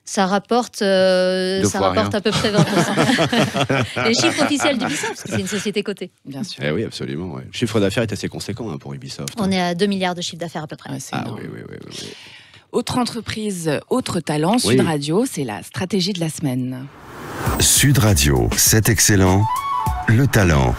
Ça rapporte à peu près 20%. Les chiffres officiels d'Ubisoft, parce que c'est une société cotée. Bien sûr. Oui, absolument. Ouais. Le chiffre d'affaires est assez conséquent pour Ubisoft. On est à 2 milliards de chiffre d'affaires à peu près. Ouais, c'est énorme. Oui. Autre entreprise, autre talent, Sud Radio, c'est la stratégie de la semaine. Sud Radio, c'est excellent. Le talent.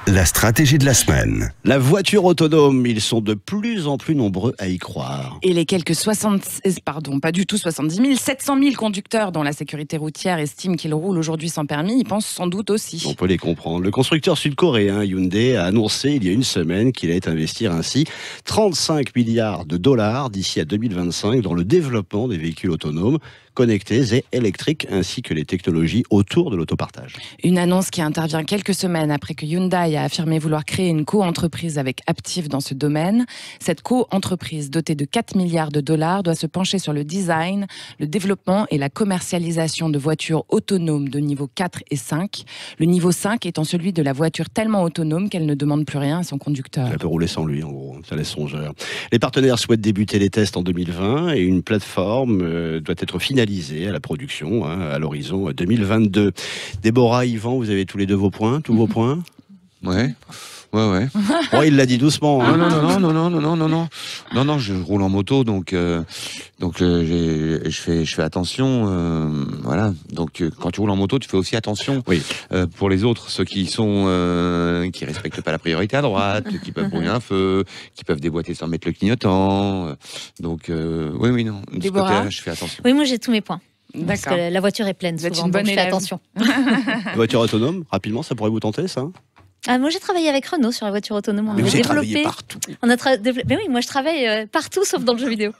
La stratégie de la semaine. La voiture autonome, ils sont de plus en plus nombreux à y croire. Et les quelques 70 000, 700 000 conducteurs dont la sécurité routière estime qu'ils roulent aujourd'hui sans permis, ils pensent sans doute aussi. On peut les comprendre. Le constructeur sud-coréen Hyundai a annoncé il y a une semaine qu'il allait investir ainsi 35 milliards de dollars d'ici à 2025 dans le développement des véhicules autonomes, connectés et électriques, ainsi que les technologies autour de l'autopartage. Une annonce qui intervient quelques semaines après que Hyundai a affirmé vouloir créer une co-entreprise avec Aptiv dans ce domaine. Cette co-entreprise dotée de 4 milliards de dollars doit se pencher sur le design, le développement et la commercialisation de voitures autonomes de niveau 4 et 5. Le niveau 5 étant celui de la voiture tellement autonome qu'elle ne demande plus rien à son conducteur. Elle peut rouler sans lui, en gros. Ça laisse songeur. Les partenaires souhaitent débuter les tests en 2020 et une plateforme doit être finalisée à la production à l'horizon 2022. Déborah, Yvan, vous avez tous les deux vos points, tous vos points? Ouais. Oh, il l'a dit doucement. Hein. Non, je roule en moto, donc je fais attention. Voilà. Donc quand tu roules en moto, tu fais aussi attention pour les autres, ceux qui respectent pas la priorité à droite, qui peuvent brûler un feu, qui peuvent déboîter sans mettre le clignotant. Donc oui, non. De ce côté-là, je fais attention. Oui, moi j'ai tous mes points. Parce D'accord. que la voiture est pleine Vous êtes souvent, une bonne donc je fais élève. attention. Voiture autonome, rapidement, ça pourrait vous tenter, ça? Moi, j'ai travaillé avec Renault sur la voiture autonome. Mais vous avez travaillé partout. Mais oui, moi, je travaille partout sauf dans le jeu vidéo.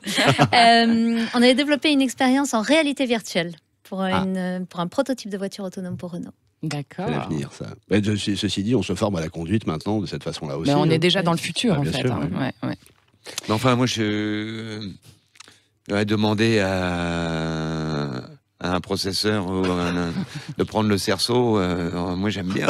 On avait développé une expérience en réalité virtuelle pour un prototype de voiture autonome pour Renault. D'accord. C'est l'avenir, ça. Mais ceci dit, on se forme à la conduite maintenant de cette façon-là aussi. Mais on hein. est déjà dans le futur, Ah, en bien fait. sûr, hein. ouais. Ouais. Mais enfin, moi, je vais demander à un processeur ou de prendre le cerceau. Moi, j'aime bien.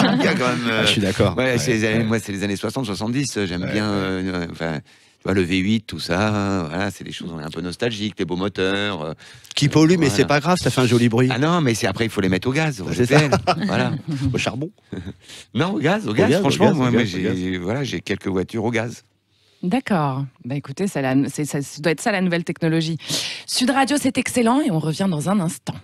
J'aime bien quand même. Je suis d'accord. Ouais, moi, c'est les années 60, 70. J'aime bien. Enfin, tu vois, le V8, tout ça. Voilà, c'est des choses un peu nostalgiques, des beaux moteurs. Qui pollue, mais Voilà. c'est pas grave, ça fait un joli bruit. Ah non, mais c'est après, il faut les mettre au gaz, au C'est GPL. Voilà. Au charbon. Non, au gaz, gaz, franchement. au gaz, moi, au moi, gaz, au gaz. voilà, j'ai quelques voitures au gaz. D'accord. Bah écoutez, ça doit être ça la nouvelle technologie. Sud Radio, c'est excellent et on revient dans un instant.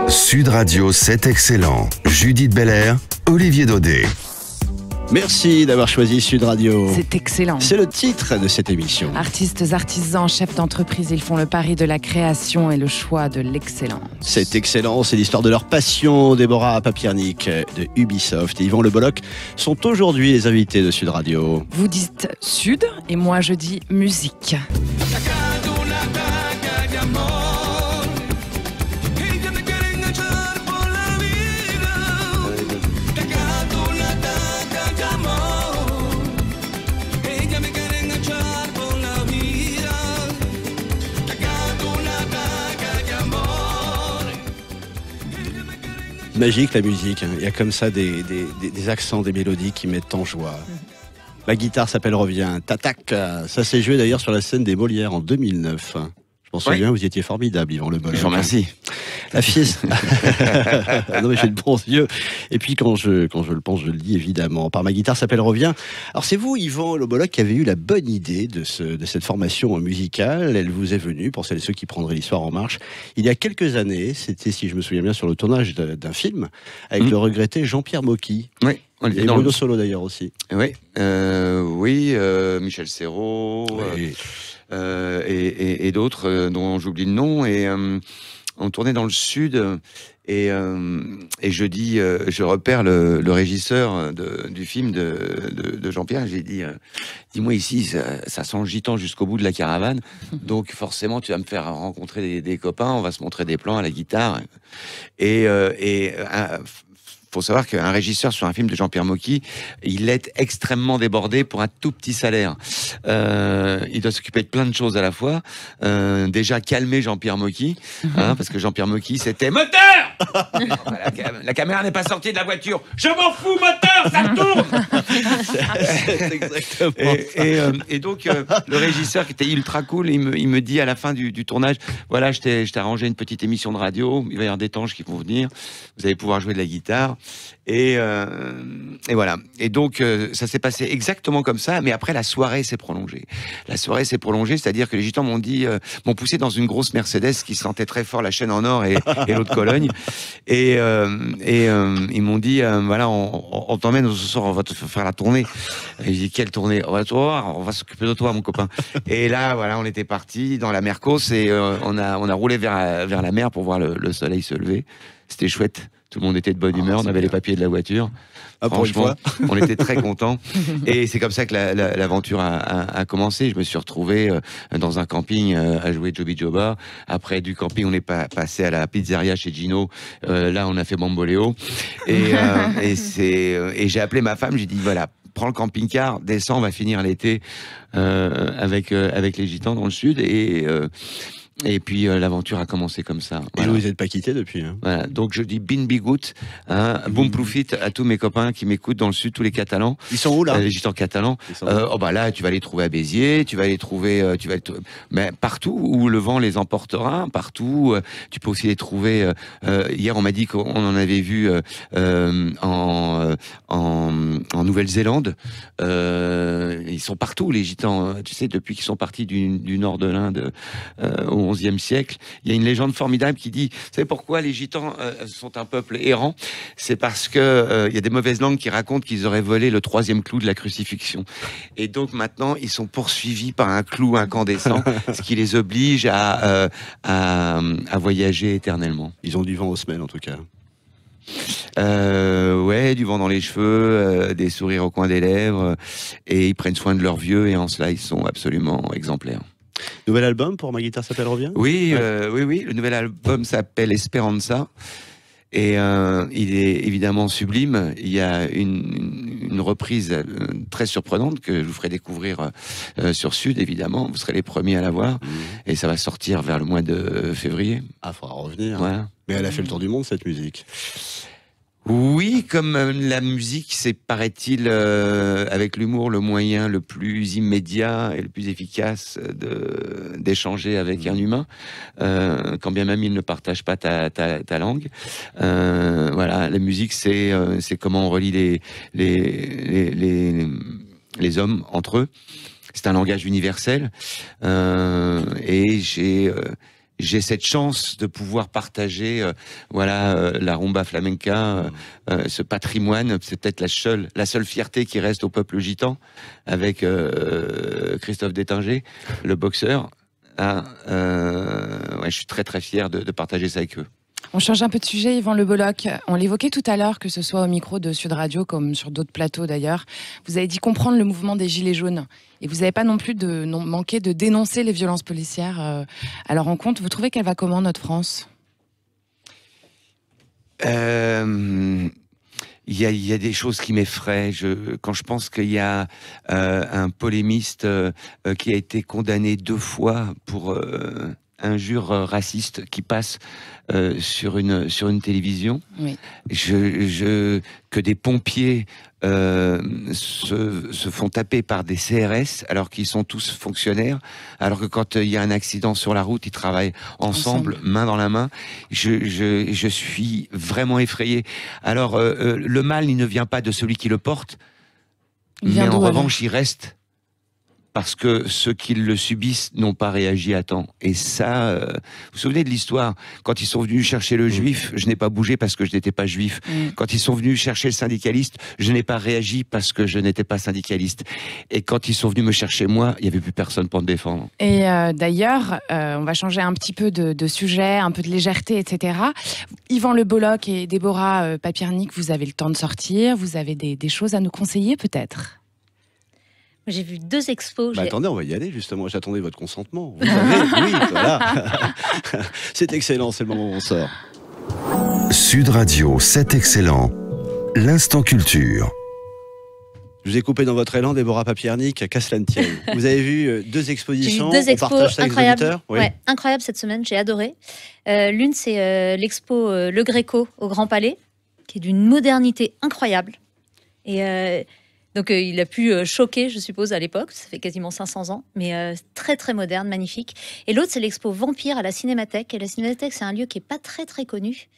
Sud Radio, c'est excellent. Judith Belair, Olivier Daudet. Merci d'avoir choisi Sud Radio. C'est excellent. C'est le titre de cette émission. Artistes, artisans, chefs d'entreprise, ils font le pari de la création et le choix de l'excellence. C'est excellent, c'est l'histoire de leur passion. Déborah Papiernik de Ubisoft et Yvan Le Bolloc sont aujourd'hui les invités de Sud Radio. Vous dites Sud et moi je dis musique. Magique la musique, hein. Il y a comme ça des accents, des mélodies qui mettent en joie. La guitare s'appelle Revient, Tatac, ça s'est joué d'ailleurs sur la scène des Molières en 2009. Je m'en souviens, vous étiez formidable, Yvan Le Bolloc. Je vous remercie. La fille. Non mais j'ai de bons yeux. Et puis quand je le pense, je le dis évidemment. Par ma guitare s'appelle Revient. Alors c'est vous, Yvan Le Bolloc, qui avez eu la bonne idée de cette formation musicale. Elle vous est venue, pour celles et ceux qui prendraient l'histoire en marche, il y a quelques années. C'était, si je me souviens bien, sur le tournage d'un film avec le regretté Jean-Pierre Mocky. Oui. Et Bruno Solo d'ailleurs aussi. Oui, Michel Serrault et d'autres dont j'oublie le nom. Et on tournait dans le sud et je repère le régisseur du film de Jean-Pierre. J'ai dit, dis-moi ici, ça sent le gitan jusqu'au bout de la caravane. Donc forcément, tu vas me faire rencontrer des copains. On va se montrer des plans à la guitare. Faut savoir qu'un régisseur sur un film de Jean-Pierre Mocky, il est extrêmement débordé pour un tout petit salaire. Il doit s'occuper de plein de choses à la fois. Déjà calmer Jean-Pierre Mocky, parce que Jean-Pierre Mocky, c'était moteur. La caméra n'est pas sortie de la voiture. Je m'en fous, moteur, ça tourne. C'est exactement Et donc le régisseur qui était ultra cool, il me dit à la fin du tournage, voilà, je t'ai arrangé une petite émission de radio. Il va y avoir des tanges qui vont venir. Vous allez pouvoir jouer de la guitare. Et voilà. Et donc, ça s'est passé exactement comme ça, mais après, la soirée s'est prolongée. La soirée s'est prolongée, c'est-à-dire que les gitans m'ont poussé dans une grosse Mercedes qui sentait très fort la chaîne en or et l'eau de Cologne. Et ils m'ont dit, voilà, on t'emmène ce soir, on va te faire la tournée. Et j'ai dit, quelle tournée? On va s'occuper de toi, mon copain. Et là, voilà, on était partis dans la Mercos et on a roulé vers la mer pour voir le soleil se lever. C'était chouette. Tout le monde était de bonne humeur, on avait les papiers de la voiture. Franchement, on était très contents. Et c'est comme ça que l'aventure a commencé. Je me suis retrouvé dans un camping à jouer Joby Joba. Après du camping, on est passé à la pizzeria chez Gino. Là, on a fait Bamboléo. Et j'ai appelé ma femme, j'ai dit, voilà, prends le camping-car, descends, on va finir l'été avec les gitans dans le sud. Et puis l'aventure a commencé comme ça. Voilà. Et vous n'êtes pas quitté depuis. Hein. Voilà. Donc je dis bin bigout, bon profit à tous mes copains qui m'écoutent dans le sud, tous les Catalans. Ils sont où là? Les gitans catalans. Là, tu vas les trouver à Béziers, tu vas les trouver, mais partout où le vent les emportera, partout. Tu peux aussi les trouver. Hier, on m'a dit qu'on en avait vu en Nouvelle-Zélande. Ils sont partout les gitans. Tu sais, depuis qu'ils sont partis du nord de l'Inde, où au XIe siècle. Il y a une légende formidable qui dit, vous savez pourquoi les Gitans sont un peuple errant? C'est parce que il y a des mauvaises langues qui racontent qu'ils auraient volé le 3e clou de la crucifixion. Et donc maintenant, ils sont poursuivis par un clou incandescent, ce qui les oblige à voyager éternellement. Ils ont du vent aux semelles, en tout cas. Ouais, du vent dans les cheveux, des sourires au coin des lèvres, et ils prennent soin de leurs vieux, et en cela, ils sont absolument exemplaires. Nouvel album pour Ma guitare s'appelle revient. Oui, oui. Le nouvel album s'appelle Esperanza. Et il est évidemment sublime. Il y a une reprise très surprenante que je vous ferai découvrir sur Sud, évidemment. Vous serez les premiers à la voir. Et ça va sortir vers le mois de février. Ah, faudra revenir. Voilà. Mais elle a fait le tour du monde, cette musique. Oui, comme la musique, c'est, paraît-il, avec l'humour, le moyen le plus immédiat et le plus efficace d'échanger avec un humain, quand bien même il ne partage pas ta langue. Voilà, la musique, c'est comment on relie les hommes entre eux. C'est un langage universel, et j'ai cette chance de pouvoir partager, la rumba flamenca, ce patrimoine. C'est peut-être la seule fierté qui reste au peuple gitan, avec Christophe Détinger, le boxeur. Je suis très très fier de partager ça avec eux. On change un peu de sujet, Yvan Le Bolloc. On l'évoquait tout à l'heure, que ce soit au micro de Sud Radio, comme sur d'autres plateaux d'ailleurs. Vous avez dit comprendre le mouvement des Gilets jaunes. Et vous n'avez pas non plus manqué de dénoncer les violences policières à leur encontre. Vous trouvez qu'elle va comment, notre France ? Il y a des choses qui m'effraient. Quand je pense qu'il y a un polémiste qui a été condamné 2 fois pour injures racistes qui passe sur une télévision, oui. Que des pompiers se font taper par des CRS alors qu'ils sont tous fonctionnaires, alors que quand il y a un accident sur la route, ils travaillent ensemble. Main dans la main. Je suis vraiment effrayé. Alors le mal, il ne vient pas de celui qui le porte, mais en revanche, il reste parce que ceux qui le subissent n'ont pas réagi à temps. Et ça, vous vous souvenez de l'histoire? Quand ils sont venus chercher le juif, je n'ai pas bougé parce que je n'étais pas juif. Quand ils sont venus chercher le syndicaliste, je n'ai pas réagi parce que je n'étais pas syndicaliste. Et quand ils sont venus me chercher moi, il n'y avait plus personne pour me défendre. Et d'ailleurs, on va changer un petit peu de sujet, un peu de légèreté, etc. Yvan Le Bolloc et Déborah Papiernik, vous avez le temps de sortir, vous avez des choses à nous conseiller peut-être? J'ai vu 2 expos. Attendez, on va y aller justement. J'attendais votre consentement. Vous savez, oui, voilà. C'est excellent, c'est le moment où on sort. Sud Radio, c'est excellent. L'instant culture. Je vous ai coupé dans votre élan, Déborah Papiernik, qu'à cela ne tienne. Vous avez vu 2 expositions. J'ai vu 2 expos on partage ça avec les auditeurs. Oui. Ouais, incroyable cette semaine, j'ai adoré. L'une, c'est l'expo Le Gréco au Grand Palais, qui est d'une modernité incroyable. Et donc il a pu choquer, je suppose, à l'époque, ça fait quasiment 500 ans, mais très très moderne, magnifique. Et l'autre, c'est l'expo Vampire à la Cinémathèque. Et la Cinémathèque, c'est un lieu qui n'est pas très très connu,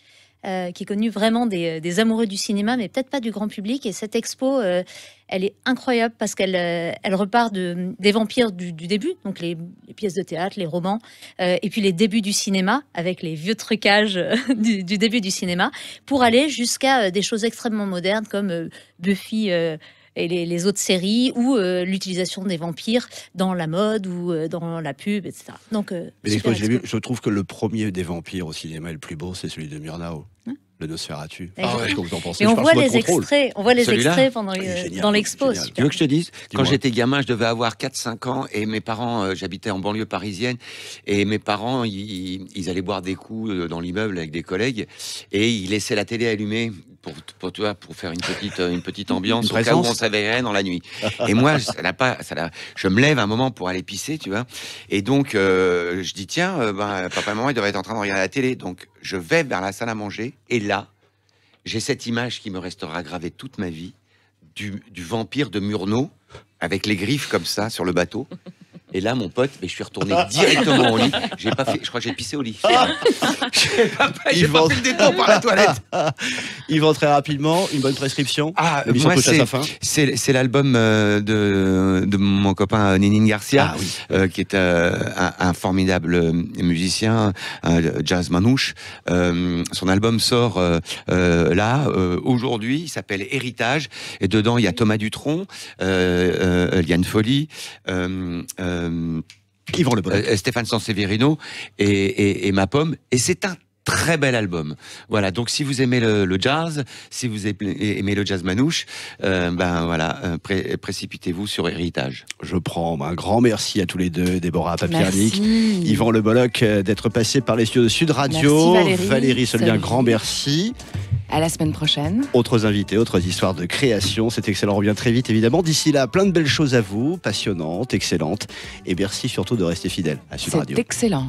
qui est connu vraiment des amoureux du cinéma, mais peut-être pas du grand public. Et cette expo, elle est incroyable parce qu'elle repart des vampires du début, donc les pièces de théâtre, les romans, et puis les débuts du cinéma, avec les vieux trucages du début du cinéma, pour aller jusqu'à des choses extrêmement modernes comme Buffy et les autres séries, ou l'utilisation des vampires dans la mode ou dans la pub, etc. Donc, je trouve que le premier des vampires au cinéma, le plus beau, c'est celui de Murnau. Le Nosferatu. Qu'est-ce que vous en pensez? Et on voit les extraits dans l'expo. Tu veux que je te dise? Quand j'étais gamin, je devais avoir 4-5 ans, et mes parents, j'habitais en banlieue parisienne, et mes parents, ils allaient boire des coups dans l'immeuble avec des collègues, et ils laissaient la télé allumée pour faire une petite ambiance au cas où on se réveillerait dans la nuit. Et moi, je me lève un moment pour aller pisser, tu vois. Et donc, je dis, tiens, papa et maman, ils doivent être en train de regarder la télé. Donc, je vais vers la salle à manger, et là, j'ai cette image qui me restera gravée toute ma vie, du vampire de Murnau, avec les griffes comme ça, sur le bateau. Et là, mon pote, mais je suis retourné directement au lit. J'ai pas fait, je crois que j'ai pissé au lit. J'ai pas fait le détour par la toilette. Yvan, très rapidement, une bonne prescription. Moi, c'est l'album de mon copain Nénine Garcia, qui est un formidable musicien, un jazz manouche. Son album sort aujourd'hui, il s'appelle Héritage, et dedans il y a Thomas Dutronc, Liane Folly, Yvan Le Bolloc, Stéphane Sanseverino et Ma Pomme, et c'est un très bel album. Voilà, donc si vous aimez le jazz, si vous aimez le jazz manouche, précipitez-vous sur Héritage. Je prends un grand merci à tous les deux, Déborah Papiernik, Yvan Le Bolloc, d'être passé par les studios de Sud Radio. Merci Valérie Solbien, grand merci. À la semaine prochaine. Autres invités, autres histoires de création. C'est excellent, on revient très vite évidemment. D'ici là, plein de belles choses à vous, passionnantes, excellentes. Et merci surtout de rester fidèles à Sud Radio. C'est excellent.